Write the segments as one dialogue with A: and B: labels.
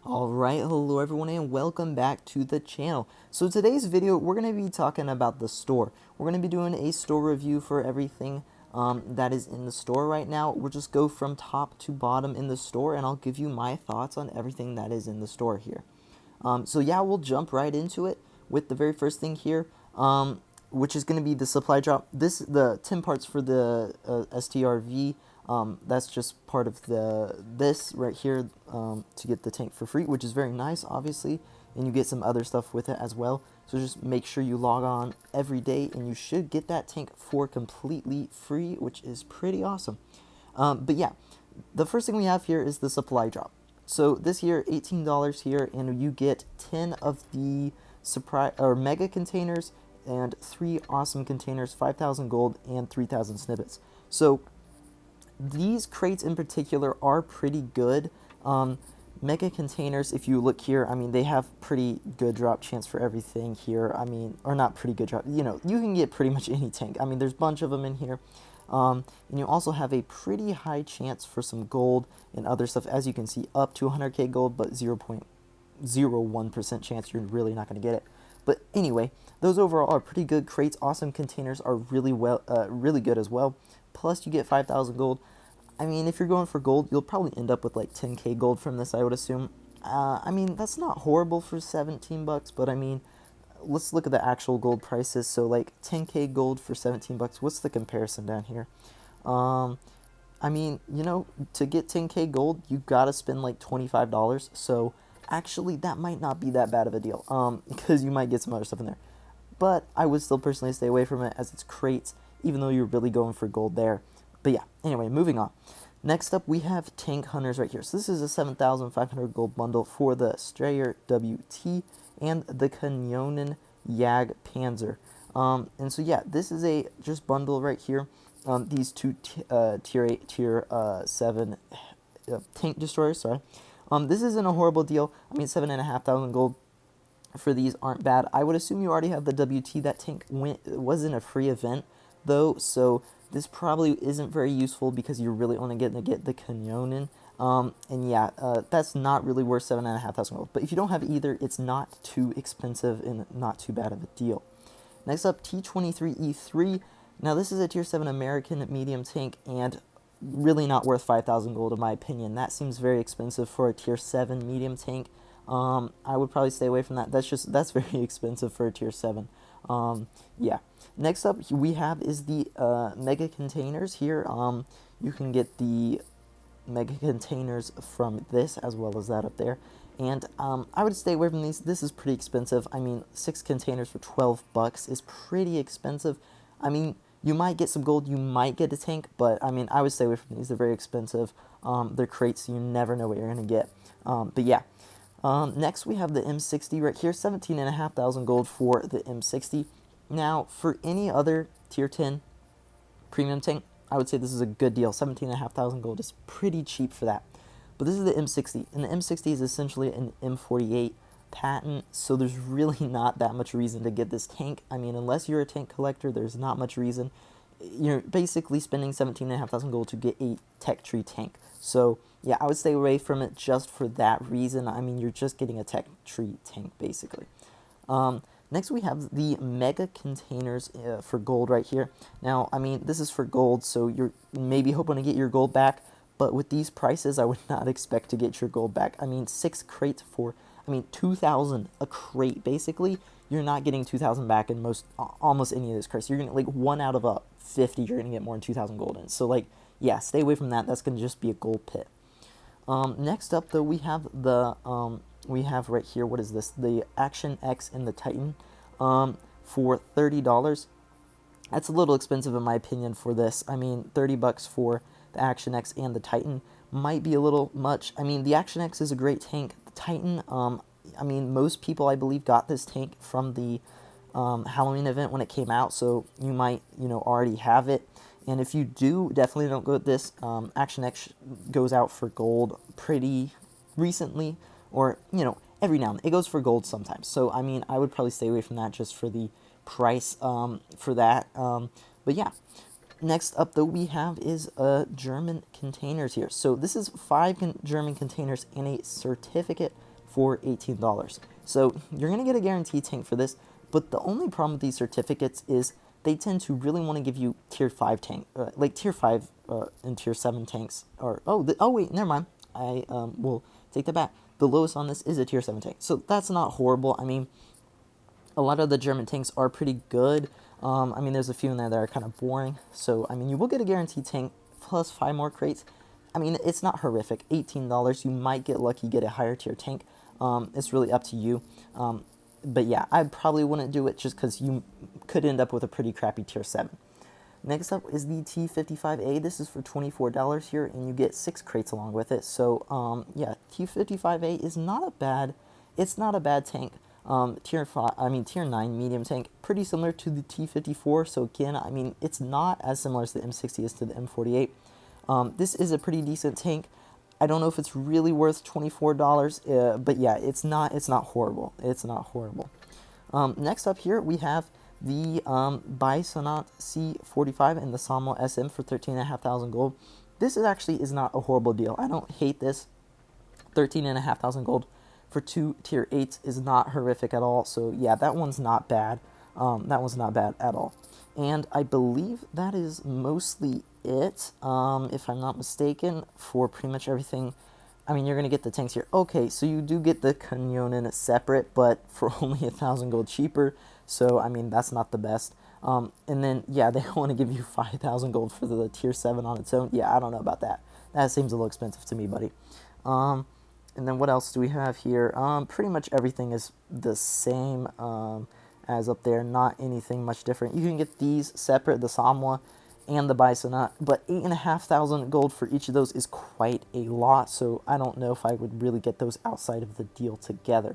A: Alright, hello everyone and welcome back to the channel. So today's video, we're going to be talking about the store. We're going to be doing a store review for everything that is in the store right now. We'll just go from top to bottom in the store and I'll give you my thoughts on everything that is in the store here. So yeah, we'll jump right into it with the very first thing here, which is going to be the supply drop. The 10 parts for the STRV. That's just part of this right here to get the tank for free, which is very nice, obviously, and you get some other stuff with it as well. So just make sure you log on every day, and you should get that tank for completely free, which is pretty awesome. But yeah, the first thing we have here is the supply drop. So this here, $18 here, and you get 10 of the surprise or mega containers and 3 awesome containers, 5,000 gold and 3,000 snippets. So these crates in particular are pretty good. Mega containers, if you look here, I mean, they have pretty good drop chance for everything here. I mean, or not pretty good drop, you know, you can get pretty much any tank. I mean, there's a bunch of them in here. And you also have a pretty high chance for some gold and other stuff. As you can see, up to 100k gold, but 0.01% chance you're really not going to get it. But anyway, those overall are pretty good crates. Awesome containers are really good as well. Plus, you get 5,000 gold. I mean, if you're going for gold, you'll probably end up with like 10k gold from this, I would assume. I mean, that's not horrible for 17 bucks, but I mean, let's look at the actual gold prices. So like 10k gold for 17 bucks. What's the comparison down here? I mean, you know, to get 10k gold, you gotta spend like $25. So actually, that might not be that bad of a deal. Because you might get some other stuff in there. But I would still personally stay away from it as it's crates, even though you're really going for gold there. But yeah, anyway, moving on. Next up, we have Tank Hunters right here. So this is a 7,500 gold bundle for the Strayer WT and the Canyonen Jag Panzer. And so yeah, this is a just bundle right here. These two tier 8, tier 7 tank destroyers, sorry. This isn't a horrible deal. I mean, 7,500 gold for these aren't bad. I would assume you already have the WT. That tank was in a free event, though, so this probably isn't very useful because you're really only getting to get the Canyonen. And yeah, that's not really worth 7,500 gold. But if you don't have either, it's not too expensive and not too bad of a deal. Next up, T23E3. Now, this is a tier 7 American medium tank, and really not worth 5,000 gold in my opinion. That seems very expensive for a tier 7 medium tank. I would probably stay away from that. That's very expensive for a tier 7. Yeah. Next up we have is the mega containers here. You can get the mega containers from this as well as that up there. And I would stay away from these. This is pretty expensive. I mean, 6 containers for 12 bucks is pretty expensive. I mean, you might get some gold, you might get a tank, but I mean, I would stay away from these. They're very expensive. They're crates, so you never know what you're going to get. But yeah. Next, we have the M60 right here, 17,500 gold for the M60. Now, for any other tier 10 premium tank, I would say this is a good deal. 17,500 gold is pretty cheap for that. But this is the M60, and the M60 is essentially an M48 patent, so there's really not that much reason to get this tank. I mean, unless you're a tank collector, there's not much reason. You're basically spending 17,500 gold to get a tech tree tank. So yeah, I would stay away from it just for that reason. I mean, you're just getting a tech tree tank basically. Next we have the mega containers for gold right here. Now, I mean, this is for gold, so you're maybe hoping to get your gold back, but with these prices, I would not expect to get your gold back. I mean, 6 crates for, 2,000 a crate basically. You're not getting 2,000 back in almost any of those crates. You're gonna, like, 1 out of 50, you're gonna get more than 2,000 gold in. So like, yeah, stay away from that. That's gonna just be a gold pit. Next up, though, we have the right here. What is this? The Action X and the Titan for $30. That's a little expensive in my opinion for this. I mean, 30 bucks for the Action X and the Titan might be a little much. I mean, the Action X is a great tank. The Titan, I mean, most people, I believe, got this tank from the Halloween event when it came out, so you might, already have it. And if you do, definitely don't go with this. Action X goes out for gold pretty recently, or, every now and then. It goes for gold sometimes. So, I mean, I would probably stay away from that just for the price for that. But yeah. Next up, though, we have is German containers here. So this is 5 German containers and a certificate for $18. So you're going to get a guaranteed tank for this, but the only problem with these certificates is they tend to really want to give you tier 5 tank, like tier 5 and tier 7 tanks. Or, oh wait, never mind. I will take that back. The lowest on this is a tier 7 tank. So that's not horrible. I mean, a lot of the German tanks are pretty good. I mean, there's a few in there that are kind of boring. So, I mean, you will get a guaranteed tank plus 5 more crates. I mean, it's not horrific. $18, you might get lucky, get a higher tier tank. It's really up to you. But yeah, I probably wouldn't do it just because you could end up with a pretty crappy tier 7. Next up is the T55A. This is for $24 here, and you get 6 crates along with it. So, yeah, T55A is not a bad, it's not a bad tank. Tier 9 medium tank, pretty similar to the T54. So again, I mean, it's not as similar as the M60 is to the M48. This is a pretty decent tank. I don't know if it's really worth $24, but yeah, it's not horrible. It's not horrible. Next up here, we have the Bisonant C45 and the Samo SM for 13,500 gold. This is not a horrible deal. I don't hate this. 13,500 gold for 2 tier 8s is not horrific at all. So yeah, that one's not bad. That one's not bad at all. And I believe that is mostly it, if I'm not mistaken, for pretty much everything. I mean, you're going to get the tanks here. Okay, so you do get the Canyonin separate, but for only 1,000 gold cheaper. So, I mean, that's not the best. And then, yeah, they want to give you 5,000 gold for the tier 7 on its own. Yeah, I don't know about that. That seems a little expensive to me, buddy. And then what else do we have here? Pretty much everything is the same as up there. Not anything much different. You can get these separate, the Samwa and the Bisonat, but 8,500 gold for each of those is quite a lot, so I don't know if I would really get those outside of the deal together.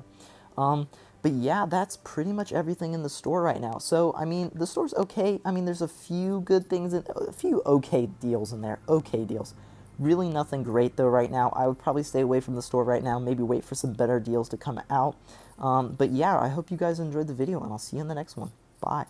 A: But yeah, that's pretty much everything in the store right now. So, I mean, the store's okay. I mean, there's a few good things, and a few okay deals in there. Okay deals. Really nothing great, though, right now. I would probably stay away from the store right now. Maybe wait for some better deals to come out. But yeah, I hope you guys enjoyed the video, and I'll see you in the next one. Bye.